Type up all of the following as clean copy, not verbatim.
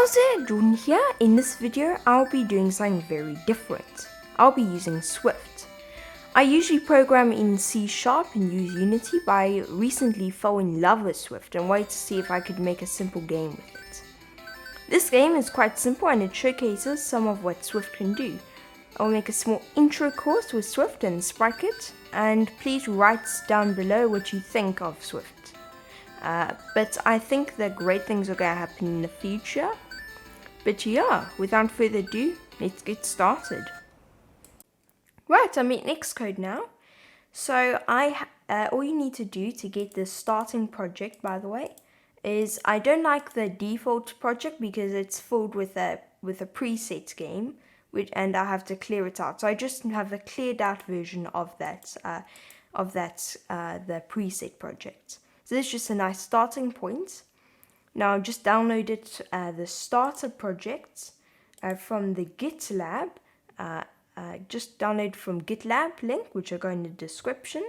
How's it? Jordan here. In this video, I'll be doing something very different. I'll be using Swift. I usually program in C# and use Unity, but I recently fell in love with Swift and wanted to see if I could make a simple game with it. This game is quite simple and it showcases some of what Swift can do. I'll make a small intro course with Swift and SpriteKit, and please write down below what you think of Swift. But I think that great things are going to happen in the future. But yeah, without further ado, let's get started. Right, I'm in Xcode now. So all you need to do to get this starting project, by the way, is I don't like the default project because it's filled with a preset game, and I have to clear it out. So I just have a cleared out version of the preset project. So this is just a nice starting point. Now just downloaded the starter project from the GitLab. Just download from GitLab link, which I'll go in the description.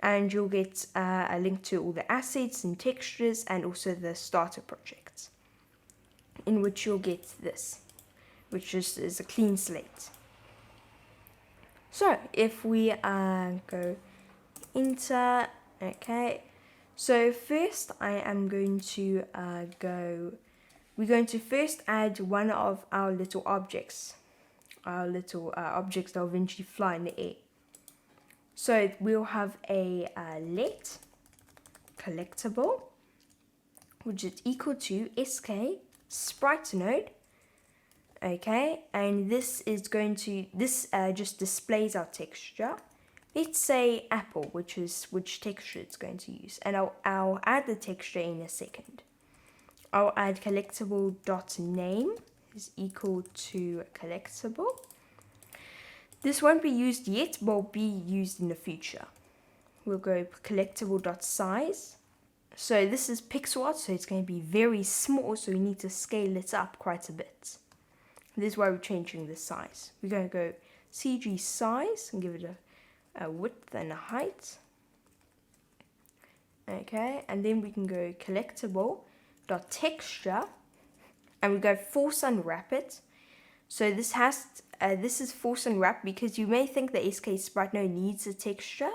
And you'll get a link to all the assets and textures and also the starter project, in which you'll get this, which is a clean slate. So if we go enter, okay. So first we're going to first add one of our little objects. Objects that will eventually fly in the air. So we'll have a let collectible, which is equal to sk sprite node. Okay, and this is just displays our texture. Let's say apple, which texture it's going to use, and I'll add the texture in a second. I'll add collectible.name is equal to collectible. This won't be used yet, but will be used in the future. We'll go collectible.size. So this is pixel art, so it's going to be very small, so we need to scale it up quite a bit. This is why we're changing the size. We're going to go CG size and give it a width and a height. Okay, and then we can go collectible.texture, and we go force unwrap it. So this is force unwrap because you may think the SK sprite node needs a texture,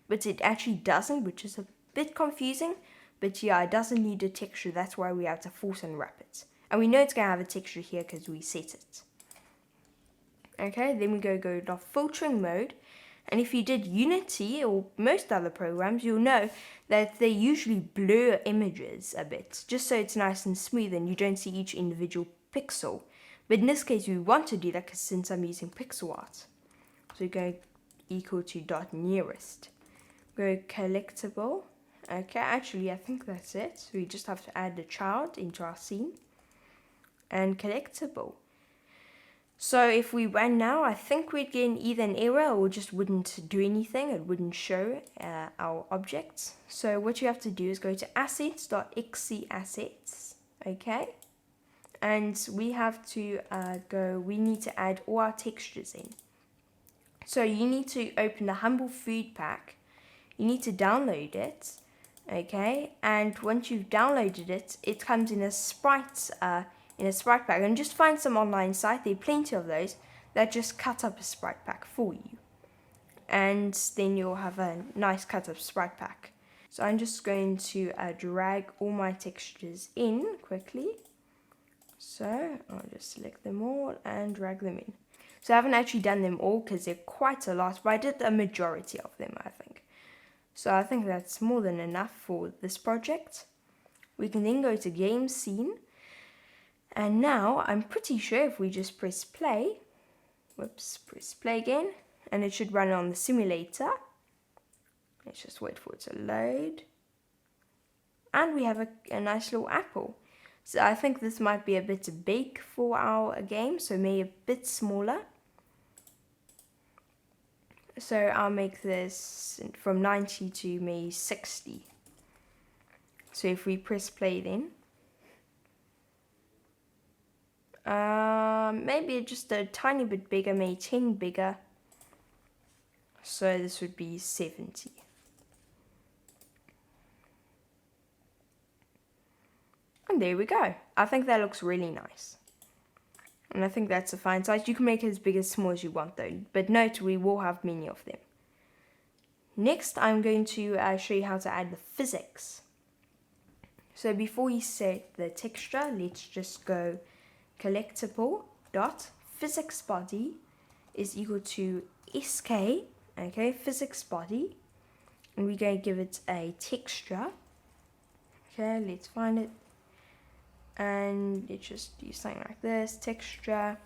but it actually doesn't, which is a bit confusing. But yeah, it doesn't need a texture. That's why we have to force unwrap it. And we know it's going to have a texture here because we set it. Okay, then we go filtering mode. And if you did Unity or most other programs, you'll know that they usually blur images a bit, just so it's nice and smooth and you don't see each individual pixel. But in this case, we want to do that since I'm using pixel art. So we go equal to .nearest. Go collectible. Okay, actually, I think that's it. So we just have to add the child into our scene. And collectible. So if we ran now, I think we'd get either an error or just wouldn't do anything. It wouldn't show our objects. So what you have to do is go to assets.xc assets. Okay. And we have to we need to add all our textures in. So you need to open the Humble Food Pack. You need to download it. Okay. And once you've downloaded it, it comes in a sprite pack, and just find some online site, there are plenty of those, that just cut up a sprite pack for you. And then you'll have a nice cut up sprite pack. So I'm just going to drag all my textures in quickly. So I'll just select them all and drag them in. So I haven't actually done them all because they're quite a lot, but I did a majority of them, I think. So I think that's more than enough for this project. We can then go to game scene. And now, I'm pretty sure if we just press play, press play again, and it should run on the simulator. Let's just wait for it to load. And we have a nice little apple. So I think this might be a bit big for our game, so maybe a bit smaller. So I'll make this from 90 to maybe 60. So if we press play then, maybe just a tiny bit bigger, maybe 10 bigger. So this would be 70. And there we go. I think that looks really nice. And I think that's a fine size. You can make it as big as small as you want though. But note, we will have many of them. Next, I'm going to show you how to add the physics. So before we set the texture, let's just go collectible dot physics body is equal to sk, okay, physics body, and we're going to give it a texture. Okay, let's find it, and let's just do something like this, texture,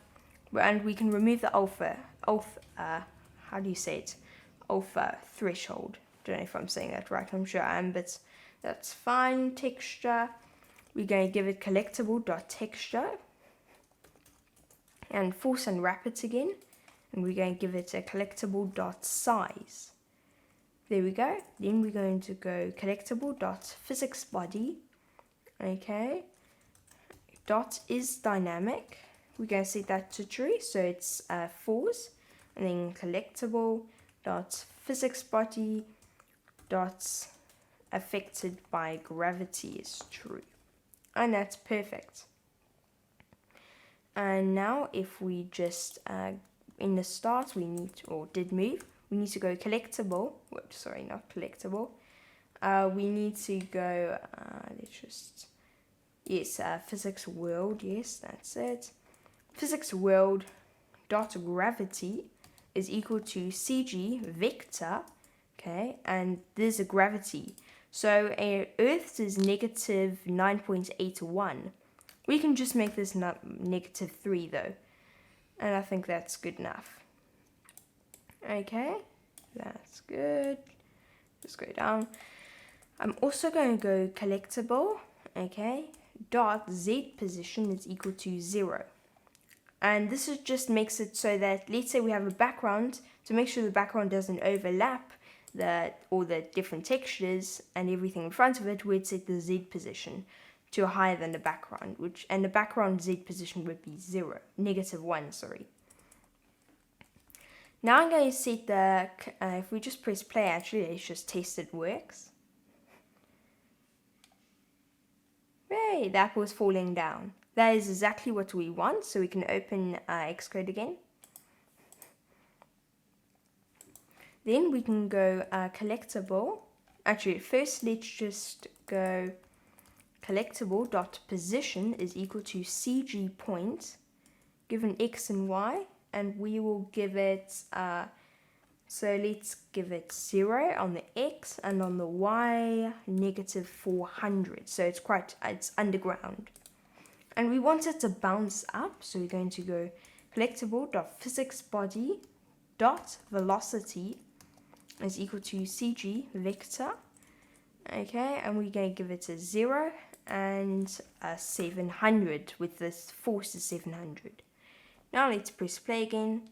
and we can remove the alpha, how do you say it, alpha threshold. Don't know if I'm saying that right, I'm sure I am, but that's fine. Texture, we're going to give it collectible dot texture, and force unwrap it again, and we're going to give it a collectible dot size. There we go. Then we're going to go collectible dot physics body, okay, dot is dynamic, we're going to set that to true, so it's force, and then collectible dot physics body dot affected by gravity is true, and that's perfect. And now if we just in the start we need to, or did move, we need to go collectible, whoops, sorry, not collectible, we need to go let's just, yes, physics world, yes, that's it, physics world dot gravity is equal to CG vector, okay, and there's a gravity, so Earth's is negative 9.81. We can just make this negative 3 though, and I think that's good enough. Okay, that's good. Just go down. I'm also going to go collectible, okay, dot Z position is equal to 0. And this is just makes it so that, let's say we have a background, to make sure the background doesn't overlap all the different textures and everything in front of it, we'd set the Z position to higher than the background, and the background Z position would be 0, negative 1, sorry. Now I'm going to set the, if we just press play, actually, let's just test it works. Yay, the apple is falling down. That is exactly what we want, so we can open Xcode again. Then we can go collectible. Actually, first let's just go collectible dot position is equal to CG point, given X and Y, and we will give it, so let's give it 0 on the X, and on the Y, negative 400. So it's underground. And we want it to bounce up, so we're going to go collectible dot physics body dot velocity is equal to CG vector. Okay, and we're going to give it a 0 and a 700, with this force is 700. Now let's press play again.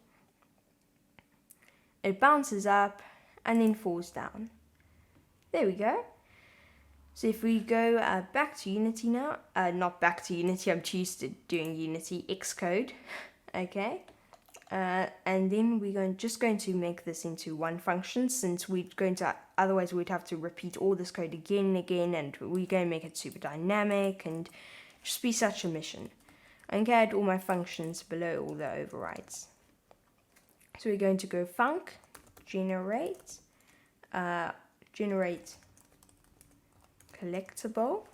It bounces up and then falls down. There we go. So if we go back to Unity now, not back to Unity, I'm used to doing Unity, Xcode, okay, and then we're just going to make this into one function, since otherwise we'd have to repeat all this code again and again, and we're going to make it super dynamic and just be such a mission. I'm going to add all my functions below all the overrides. So we're going to go func, generate collectible,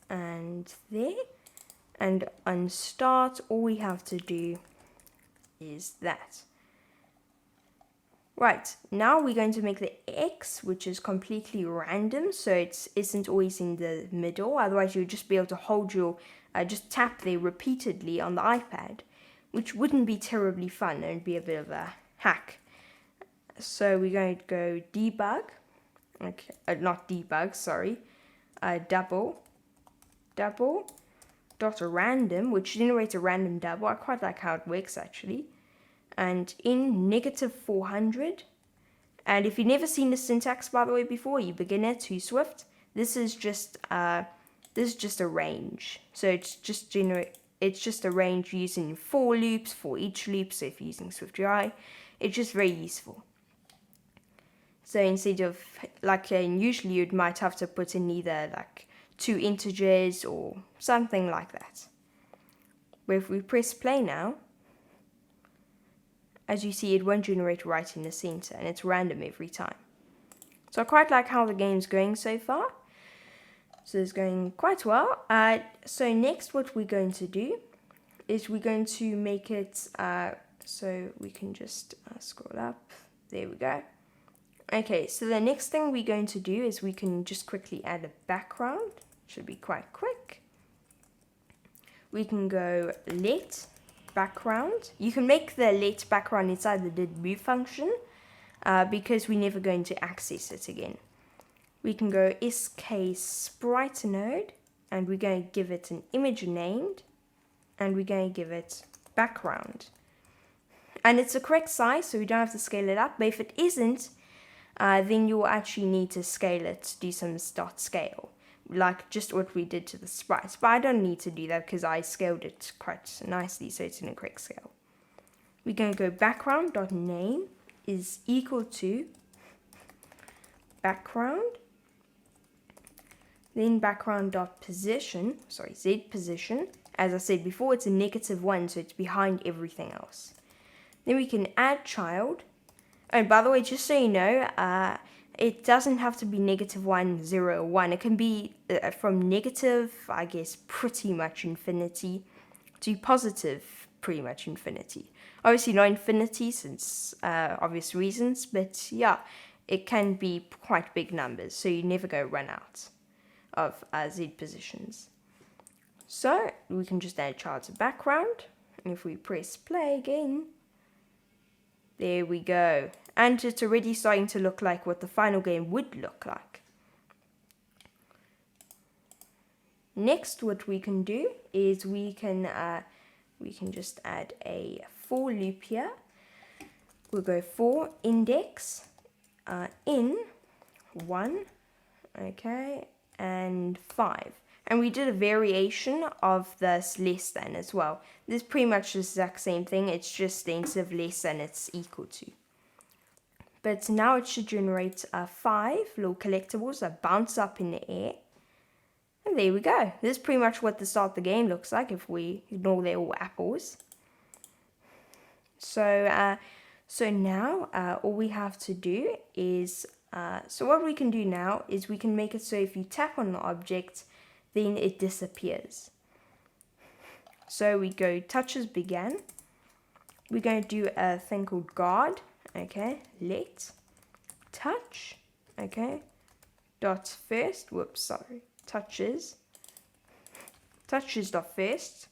and there, and on start all we have to do is that. Right, now we're going to make the X, which is completely random, so it isn't always in the middle, otherwise you'd just be able to hold your, just tap there repeatedly on the iPad, which wouldn't be terribly fun, and it'd be a bit of a hack. So we're going to go debug, okay, not debug, sorry, double dot random, which generates a random double. I quite like how it works actually. And in negative 400, and if you've never seen the syntax, by the way, before, you beginner to Swift, this is just a range. So it's just a range using for loops for each loop. So if you're using Swift UI, it's just very useful. So instead of usually you might have to put in either two integers or something like that. But if we press play now, as you see, it won't generate right in the center, and it's random every time. So I quite like how the game's going so far. So it's going quite well. So next what we're going to do is we're going to make it, so we can just scroll up. There we go. Okay, so the next thing we're going to do is we can just quickly add a background. Should be quite quick. We can go let background. You can make the let background inside the did move function because we're never going to access it again. We can go SK node, and we're going to give it an image named, and we're going to give it background. And it's the correct size, so we don't have to scale it up. But if it isn't, then you'll actually need to scale it, do some start scale, like just what we did to the sprites. But I don't need to do that because I scaled it quite nicely, so it's in a correct scale. We're going to go background.name is equal to background, then background.position, Z position. As I said before, it's a -1, so it's behind everything else. Then we can add child. And by the way, just so you know, it doesn't have to be -1, 0, 1. It can be from negative, I guess, pretty much infinity to positive, pretty much infinity. Obviously not infinity since obvious reasons, but yeah, it can be quite big numbers, so you never go run out of Z positions. So we can just add child to background, and if we press play again, there we go. And it's already starting to look like what the final game would look like. Next, what we can do is we can just add a for loop here. We'll go for index in 1, okay, and 5. And we did a variation of this less than as well. This is pretty much the exact same thing. It's just instead of less than, it's equal to. But now it should generate 5 little collectibles that bounce up in the air. And there we go. This is pretty much what the start of the game looks like if we ignore they're all apples. So now all we have to do is, so what we can do now is we can make it so if you tap on the object, then it disappears. So we go touches began. We're going to do a thing called guard, okay, let touch, okay, dot first, touches dot first,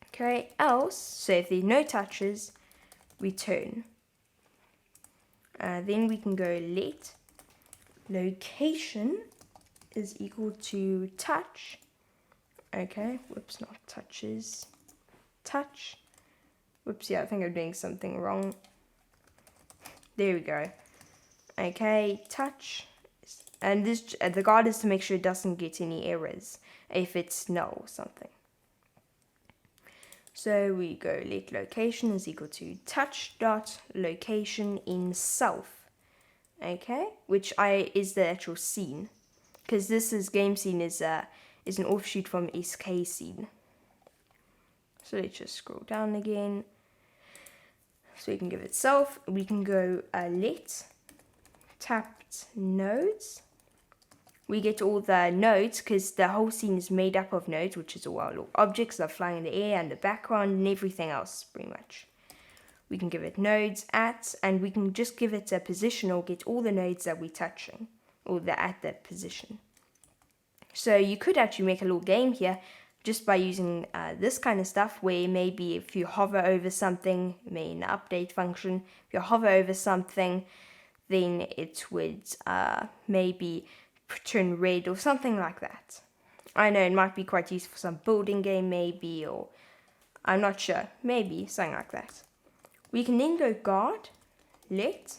okay, else, so if there's no touches, return. Then we can go let location is equal to touch, okay, not touches, touch, yeah, I think I'm doing something wrong. There we go. Okay, touch, and this the guard is to make sure it doesn't get any errors if it's null or something. So we go let location is equal to touch dot location in self, okay, which is the actual scene, because this is game scene is an offshoot from SK scene. So let's just scroll down again. So we can give it self. We can go let tapped nodes. We get all the nodes because the whole scene is made up of nodes, which is all our little objects that are flying in the air and the background and everything else pretty much. We can give it nodes at, and we can just give it a position or get all the nodes that we're touching or at that position. So you could actually make a little game here just by using this kind of stuff, where maybe if you hover over something, maybe in the update function, if you hover over something, then it would maybe turn red or something like that. I know it might be quite useful for some building game maybe, or I'm not sure, maybe something like that. We can then go guard let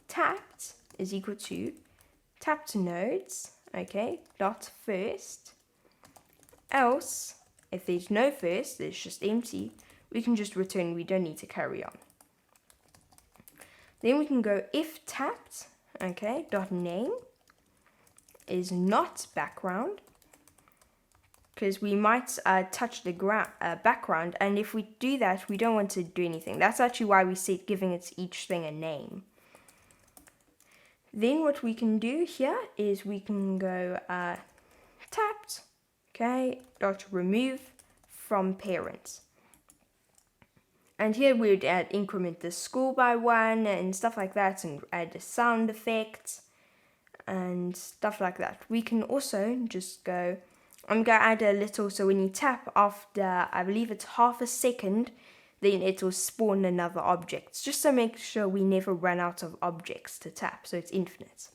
tapped is equal to tapped nodes, okay, dot first, else if there's no first, there's just empty, we can just return, we don't need to carry on. Then we can go if tapped, okay, dot name is not background, because we might touch the background, and if we do that, we don't want to do anything. That's actually why we set giving it each thing a name. Then what we can do here is we can go tapped, okay, dot remove from parents. And here we would increment the score by 1 and stuff like that, and add a sound effect and stuff like that. We can also just go, I'm going to add a little, so when you tap after, I believe it's half a second, then it will spawn another object, just to make sure we never run out of objects to tap, so it's infinite.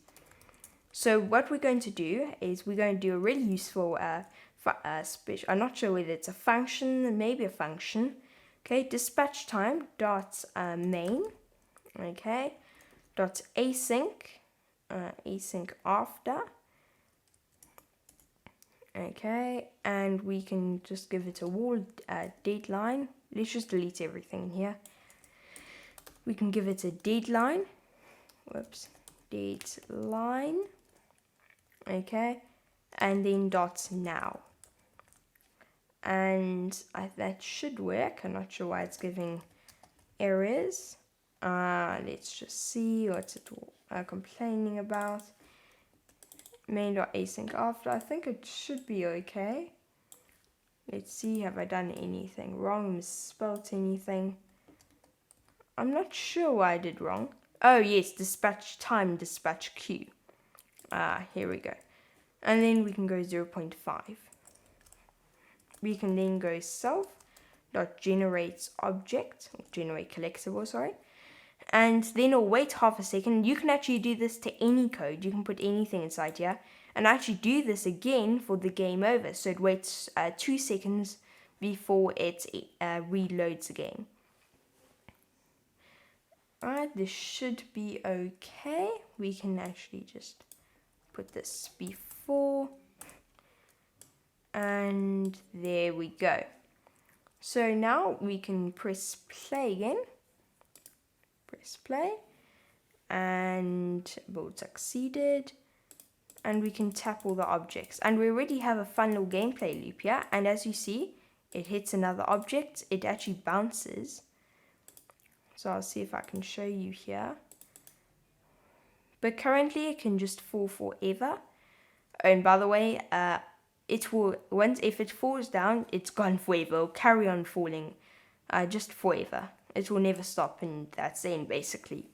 So what we're going to do is we're going to do a really useful special, I'm not sure whether it's a function, maybe a function. Okay, dispatch time dot main, okay, dot async, async after, okay, and we can just give it a wall deadline. Let's just delete everything here. We can give it a deadline, deadline, okay, and then dot now. And that should work. I'm not sure why it's giving errors. Let's just see what's it complaining about. Main.async after. I think it should be okay. Let's see, have I done anything wrong, misspelled anything? I'm not sure what I did wrong. Oh yes, dispatch time, dispatch queue. Here we go. And then we can go 0.5. We can then go self.generates object, or generate collectible, sorry. And then it'll wait half a second. You can actually do this to any code. You can put anything inside here. And actually do this again for the game over. So it waits 2 seconds before it reloads again. Alright, this should be okay. We can actually just put this before. And there we go. So now we can press play again. Press play. And build succeeded. And we can tap all the objects. And we already have a fun little gameplay loop here. And as you see, it hits another object. It actually bounces. So I'll see if I can show you here. But currently it can just fall forever. And by the way, it will, if it falls down, it's gone forever. It'll carry on falling just forever. It will never stop, and that's the end basically.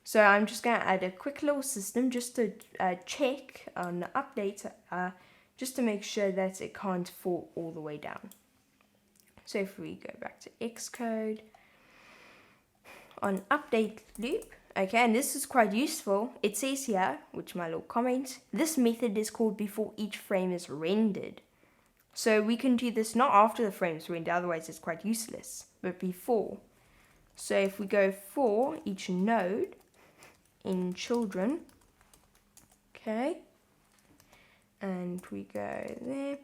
So I'm just going to add a quick little system just to check on the update, just to make sure that it can't fall all the way down. So if we go back to Xcode, on update loop, okay, and this is quite useful. It says here, which my little comment, this method is called before each frame is rendered. So we can do this not after the frame is rendered, otherwise it's quite useless, but before. So if we go for each node in children, okay, and we go there,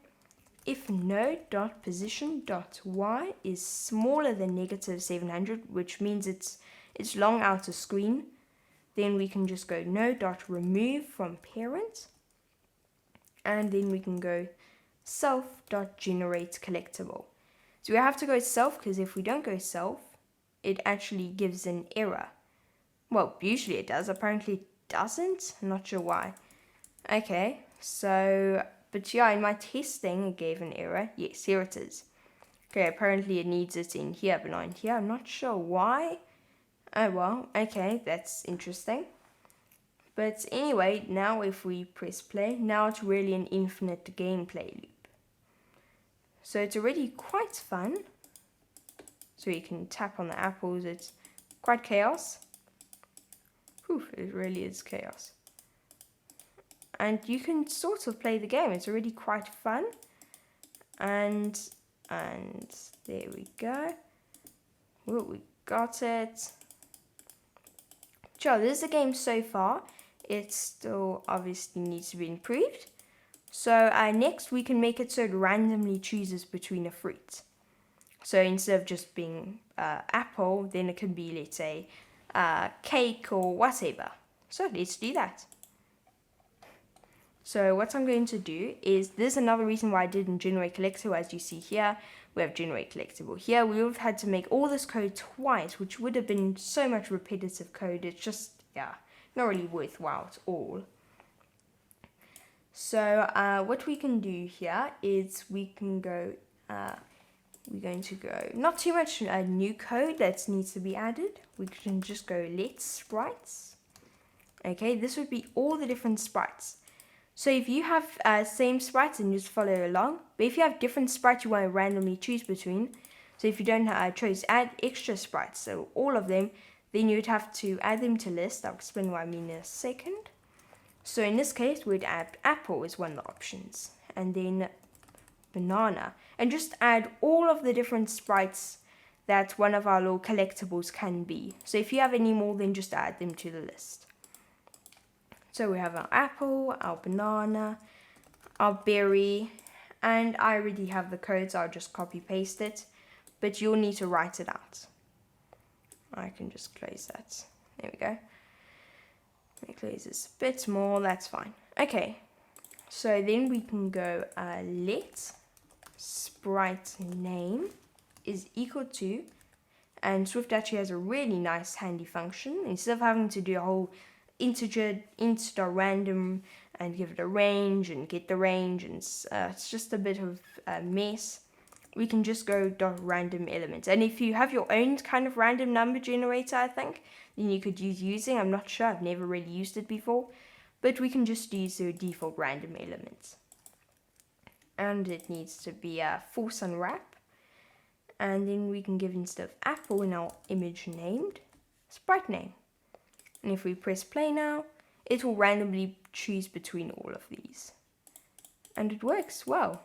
if node.position.y is smaller than -700, which means it's long out of screen, then we can just go node.remove from parent, and then we can go self.generate collectible. So we have to go self, because if we don't go self, it actually gives an error. Well, usually it does. Apparently it doesn't. I'm not sure why. Okay, so, but yeah, in my testing it gave an error. Yes, here it is. Okay, apparently it needs it in here, but not in here. I'm not sure why. Oh well, okay, that's interesting. But anyway, now if we press play, now it's really an infinite gameplay loop. So it's already quite fun. So you can tap on the apples. It's quite chaos. Whew, it really is chaos. And you can sort of play the game. It's already quite fun. And there we go. Well, we got it. Sure, this is the game so far. It still obviously needs to be improved. So next we can make it so it randomly chooses between a fruit. So instead of just being apple, then it can be, let's say, cake or whatever. So let's do that. So what I'm going to do is, there's another reason why I didn't generate collectible. As you see here, we have generate collectible. Here we would have had to make all this code twice, which would have been so much repetitive code. It's just, yeah, not really worthwhile at all. So what we can do here is we can go, we're going to go, not too much new code that needs to be added. We can just go let sprites. Okay, this would be all the different sprites. So if you have same sprites, then just follow along. But if you have different sprites you want to randomly choose between, so if you don't choose add extra sprites, so all of them, then you'd have to add them to list. I'll explain what I mean in a second. So in this case, we'd add apple as one of the options, and then banana, and just add all of the different sprites that one of our little collectibles can be. So if you have any more, then just add them to the list. So we have our apple, our banana, our berry, and I already have the code, so I'll just copy paste it, but you'll need to write it out. I can just close that. There we go. Let me close this a bit more, that's fine. Okay, so then we can go let sprite name is equal to, and Swift actually has a really nice handy function. Instead of having to do a whole integer int.random and give it a range and get the range, and it's just a bit of a mess, we can just go .random element. And if you have your own kind of random number generator, I think, then you could use using, I'm not sure, I've never really used it before, but we can just use the default random element. And it needs to be a force unwrap, and then we can give, instead of apple in our image named, sprite name. And if we press play now, it will randomly choose between all of these. And it works well.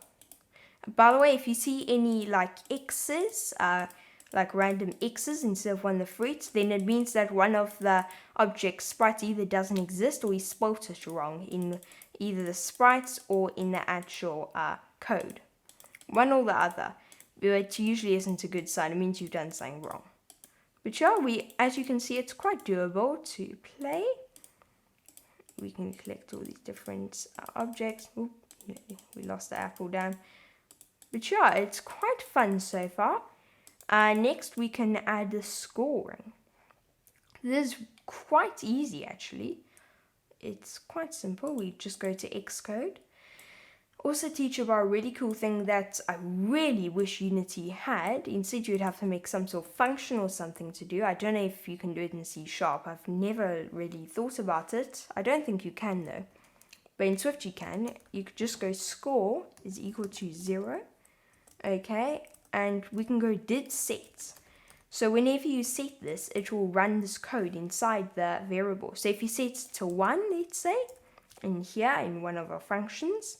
By the way, if you see any like X's, like random X's instead of one of the fruits, then it means that one of the object sprites either doesn't exist or he spelled it wrong in either the sprites or in the actual code. One or the other. But usually isn't a good sign. It means you've done something wrong. But yeah, as you can see, it's quite doable to play. We can collect all these different objects. Oop, we lost the apple down. But yeah, it's quite fun so far. Next, we can add the scoring. This is quite easy, actually. It's quite simple. We just go to Xcode. Also teach you about a really cool thing that I really wish Unity had. Instead, you'd have to make some sort of function or something to do. I don't know if you can do it in C#. I've never really thought about it. I don't think you can, though. But in Swift, you can. You could just go score is equal to 0. Okay, and we can go did set. So whenever you set this, it will run this code inside the variable. So if you set it to 1, let's say, in here in one of our functions,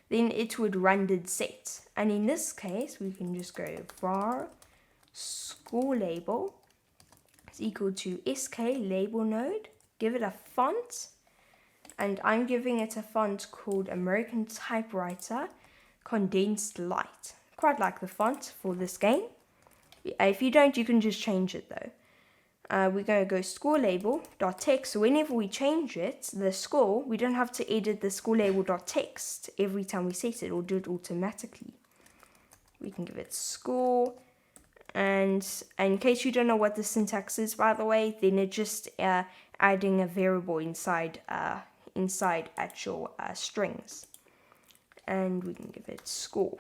then it would run did set. And in this case, we can just go var score label is equal to sk label node, give it a font, and I'm giving it a font called American Typewriter Condensed Light. Quite like the font for this game. If you don't, you can just change it though. We're going to go score label.text. So whenever we change it, the score, we don't have to edit the score label.text every time we set it, or do it automatically. We can give it score. And in case you don't know what the syntax is, by the way, then it's just adding a variable inside actual strings. And we can give it score.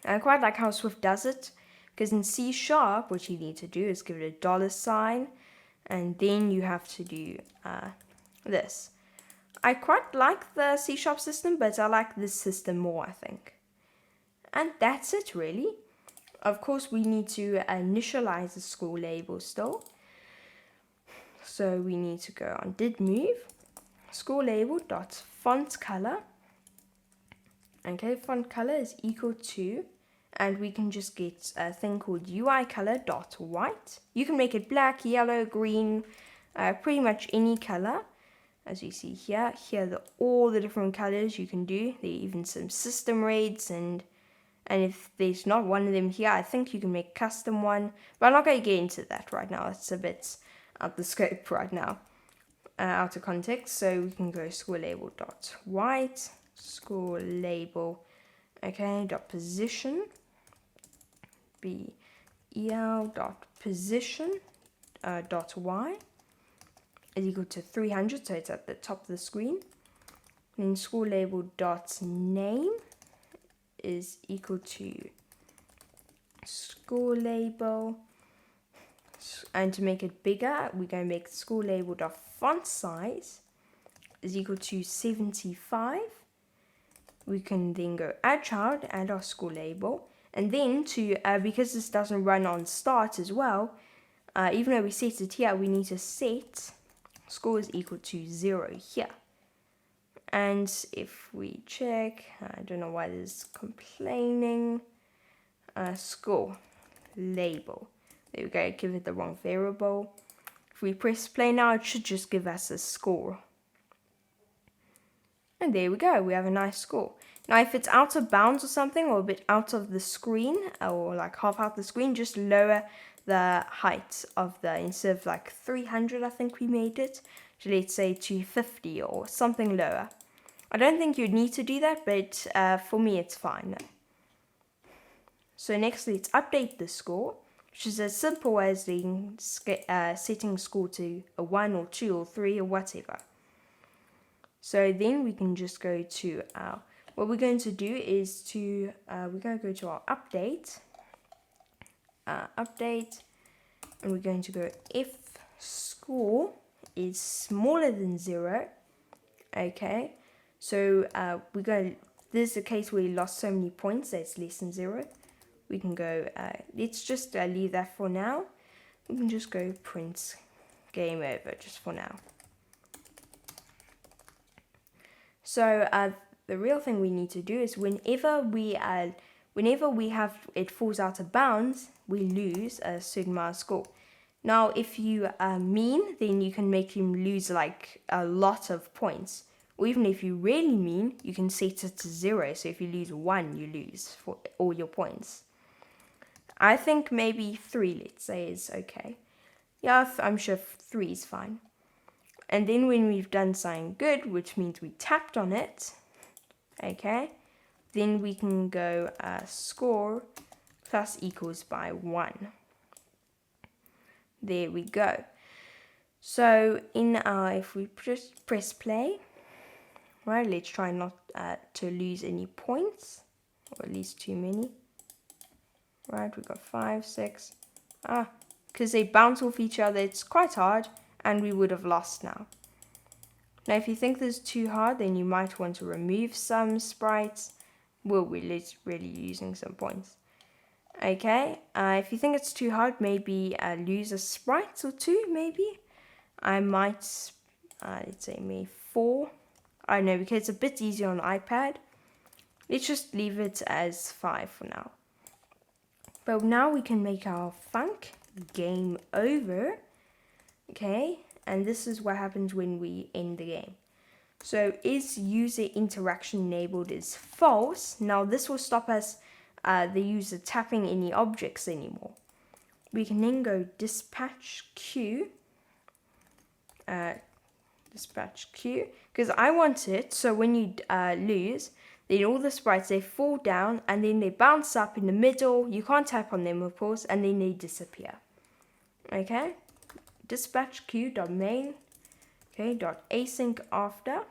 I quite like how Swift does it, because in C#, what you need to do is give it a $, and then you have to do this. I quite like the C# system, but I like this system more, I think. And that's it, really. Of course, we need to initialize the score label still. So we need to go on did move, score label dot font color. Okay, font color is equal to, and we can just get a thing called UI color dot white. You can make it black, yellow, green, pretty much any color. As you see here, are all the different colors you can do. There are even some system rates, and if there's not one of them here, I think you can make a custom one. But I'm not going to get into that right now. It's a bit out the scope right now. out of context. So we can go school label dot white, school label, okay, dot position, bel dot position dot y is equal to 300, so it's at the top of the screen. Then school label dot name is equal to school label, and to make it bigger, we're going to make school label dot font size is equal to 75. We can then go add child, add our school label, and then to because this doesn't run on start as well, even though we set it here, we need to set score is equal to 0 here. And if we check, I don't know why this is complaining, score label. There we go, give it the wrong variable. If we press play now, it should just give us a score. And there we go, we have a nice score. Now if it's out of bounds or something, or a bit out of the screen, or like half out the screen, just lower the height of the, instead of like 300 I think we made it, so let's say 250 or something lower. I don't think you'd need to do that, but for me it's fine. So next let's update the score, which is as simple as setting score to a 1 or 2 or 3 or whatever. So then we can just go to our, what we're going to do is to, we're going to go to our update, and we're going to go if score is smaller than 0, okay, so we're going, this is the case where you lost so many points that it's less than 0. We can go, let's just leave that for now. We can just go print game over just for now. So the real thing we need to do is whenever we have it falls out of bounds, we lose a certain amount of score. Now, if you mean, then you can make him lose like a lot of points. Or even if you really mean, you can set it to 0. So if you lose 1, you lose for all your points. I think maybe 3, let's say, is okay. Yeah, I'm sure 3 is fine. And then when we've done something good, which means we tapped on it, okay, then we can go score plus equals by 1. There we go. So in our, if we just press play, right, let's try not to lose any points, or at least too many. Right, we've got 5, 6. Because they bounce off each other, it's quite hard, and we would have lost now. Now, if you think this is too hard, then you might want to remove some sprites. Well, we're really using some points. Okay, if you think it's too hard, maybe lose a sprite or 2, maybe. I might, let's say maybe 4. I don't know, because it's a bit easier on iPad. Let's just leave it as 5 for now. But now we can make our func game over. Okay, and this is what happens when we end the game. So is user interaction enabled is false. Now this will stop us, the user tapping any objects anymore. We can then go dispatch queue, because I want it so when you lose, then all the sprites, they fall down and then they bounce up in the middle. You can't tap on them, of course, and then they disappear. Okay, dispatch queue.main, okay, .async after,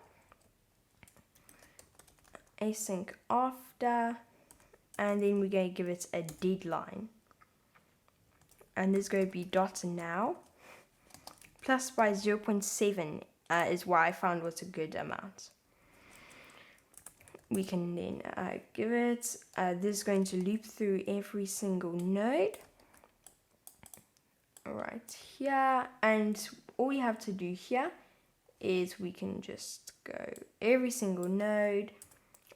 and then we're going to give it a deadline. And this is going to be .now plus by 0.7 is what I found was a good amount. We can then give it, this is going to loop through every single node right here, and all we have to do here is we can just go every single node,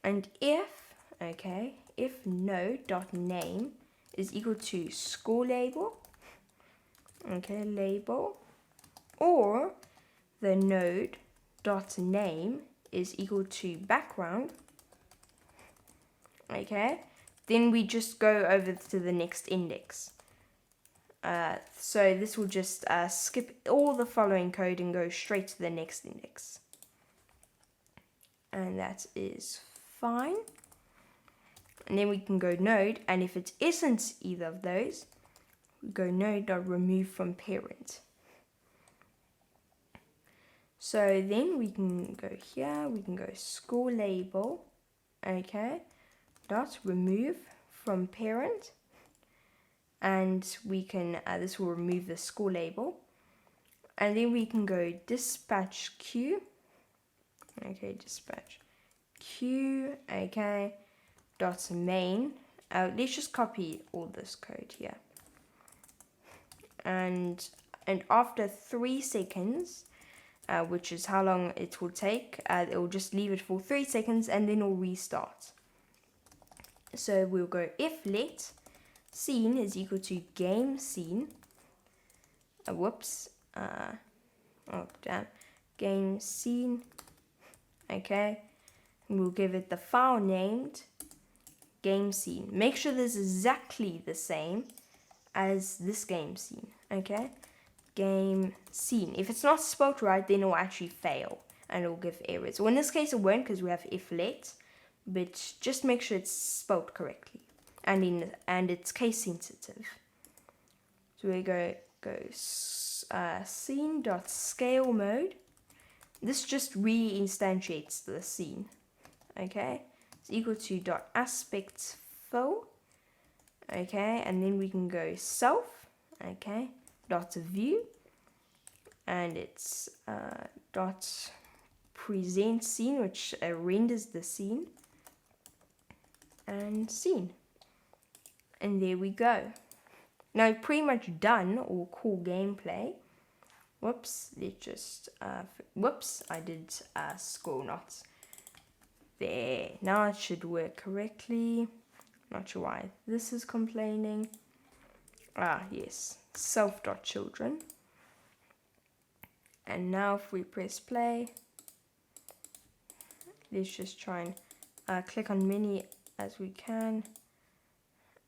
and if node.name is equal to score label, okay, label, or the node.name is equal to background, okay, then we just go over to the next index. So this will just skip all the following code and go straight to the next index. And that is fine. And then we can go node, and if it isn't either of those, we go node.remove from parent. So then we can go here, we can go school label, okay, dot remove from parent, and we can, this will remove the school label, and then we can go dispatch queue, okay, dispatch queue, okay, dot main. Let's just copy all this code here, and after 3 seconds, which is how long it will take, it will just leave it for 3 seconds and then it'll restart. So we'll go if let scene is equal to game scene, game scene, okay, and we'll give it the file named game scene. Make sure this is exactly the same as this game scene, okay, game scene. If it's not spelled right, then it will actually fail and it will give errors. Well, in this case it won't because we have if let, but just make sure it's spelled correctly and it's case sensitive. So we go scene.scale mode. This just reinstantiates the scene, okay, it's equal to .aspect fill, okay, and then we can go self, okay, dot view, and it's dot present scene, which renders the scene, and scene, and there we go. Now pretty much done all cool gameplay. Whoops, let's just whoops, I did scroll knots. There, now it should work correctly. Not sure why this is complaining. Yes, self.children. And now if we press play, let's just try and click on many as we can.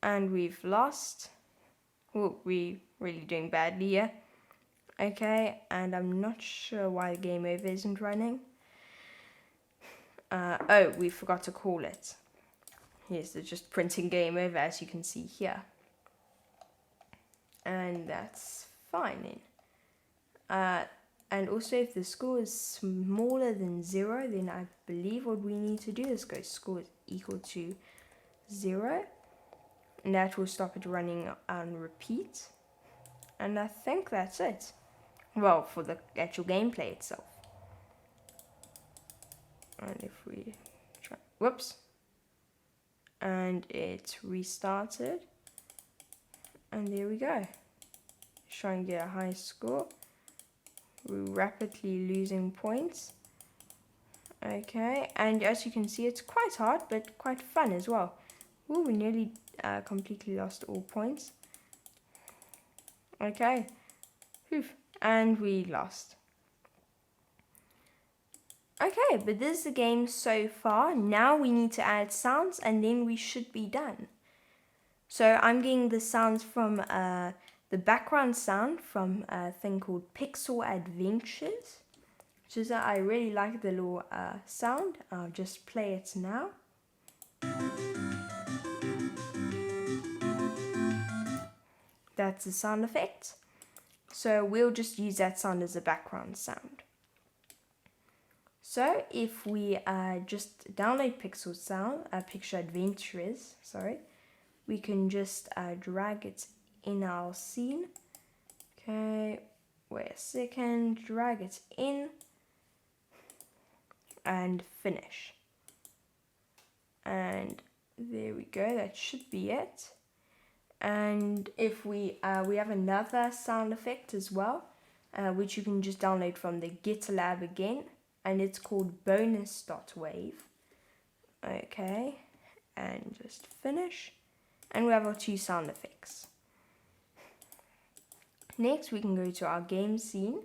And we've lost. Oh, we're really doing badly here. Okay, and I'm not sure why game over isn't running. Oh, we forgot to call it. Yes, it's just printing game over, as you can see here. And that's fine then. And also if the score is smaller than 0, then I believe what we need to do is go score is equal to 0. And that will stop it running on repeat. And I think that's it. Well, for the actual gameplay itself. And if we try, whoops, and it's restarted, and there we go. Try and get a high score. We're rapidly losing points. Okay, and as you can see, it's quite hard, but quite fun as well. Ooh, we nearly completely lost all points. Okay, whew, and we lost. Okay, but this is the game so far. Now we need to add sounds and then we should be done. So I'm getting the sounds from the background sound from a thing called Pixel Adventures, which is I really like the little sound. I'll just play it now. That's the sound effect. So we'll just use that sound as a background sound. So if we just download Pixel Adventures, we can just drag it in our scene. Okay, wait a second, drag it in and finish. And there we go, that should be it. And if we have another sound effect as well, which you can just download from the GitLab again. And it's called bonus.wave. Okay, and just finish. And we have our 2 sound effects. Next, we can go to our game scene.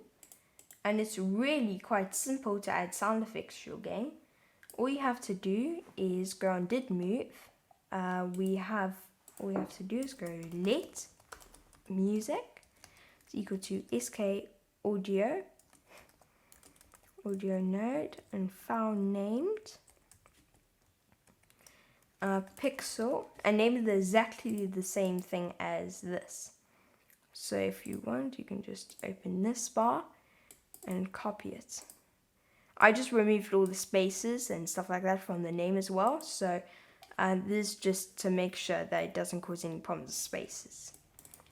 And it's really quite simple to add sound effects to your game. All you have to do is go on did move. All we have to do is go let music is equal to sk audio node, and file named pixel, and name it exactly the same thing as this. So if you want, you can just open this bar and copy it. I just removed all the spaces and stuff like that from the name as well, so this is just to make sure that it doesn't cause any problems with spaces,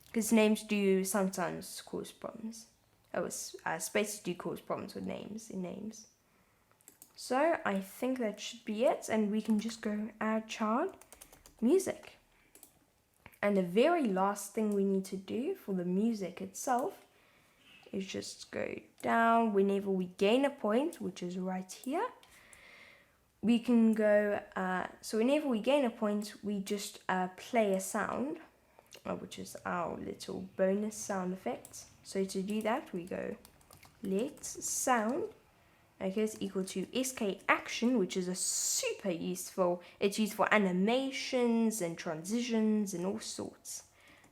because names do sometimes cause problems. Spaces do cause problems with names in names. So I think that should be it, and we can just go add child music. And the very last thing we need to do for the music itself is just go down. Whenever we gain a point, which is right here, we can go, so whenever we gain a point, we just play a sound, which is our little bonus sound effect. So to do that, we go let sound, okay, is equal to sk action, which is a super useful, it's used for animations and transitions and all sorts.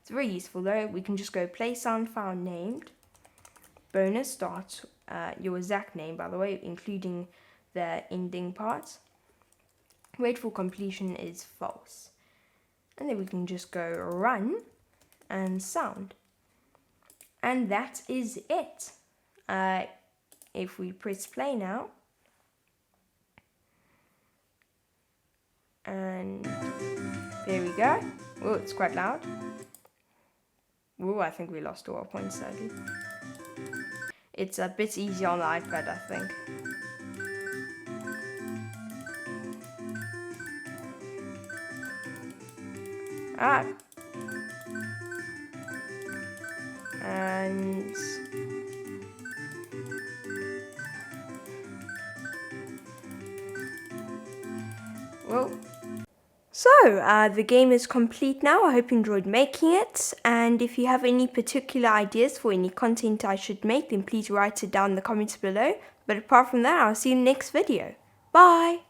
It's very useful though. We can just go play sound file named, bonus dot, your exact name by the way, including the ending part. Wait for completion is false. And then we can just go run and sound. And that is it. If we press play now, and there we go. Oh, it's quite loud. Oh, I think we lost all our points sadly. It's a bit easier on the iPad, I think. And well, so the game is complete now. I hope you enjoyed making it, and if you have any particular ideas for any content I should make, then please write it down in the comments below. But apart from that, I'll see you in the next video. Bye!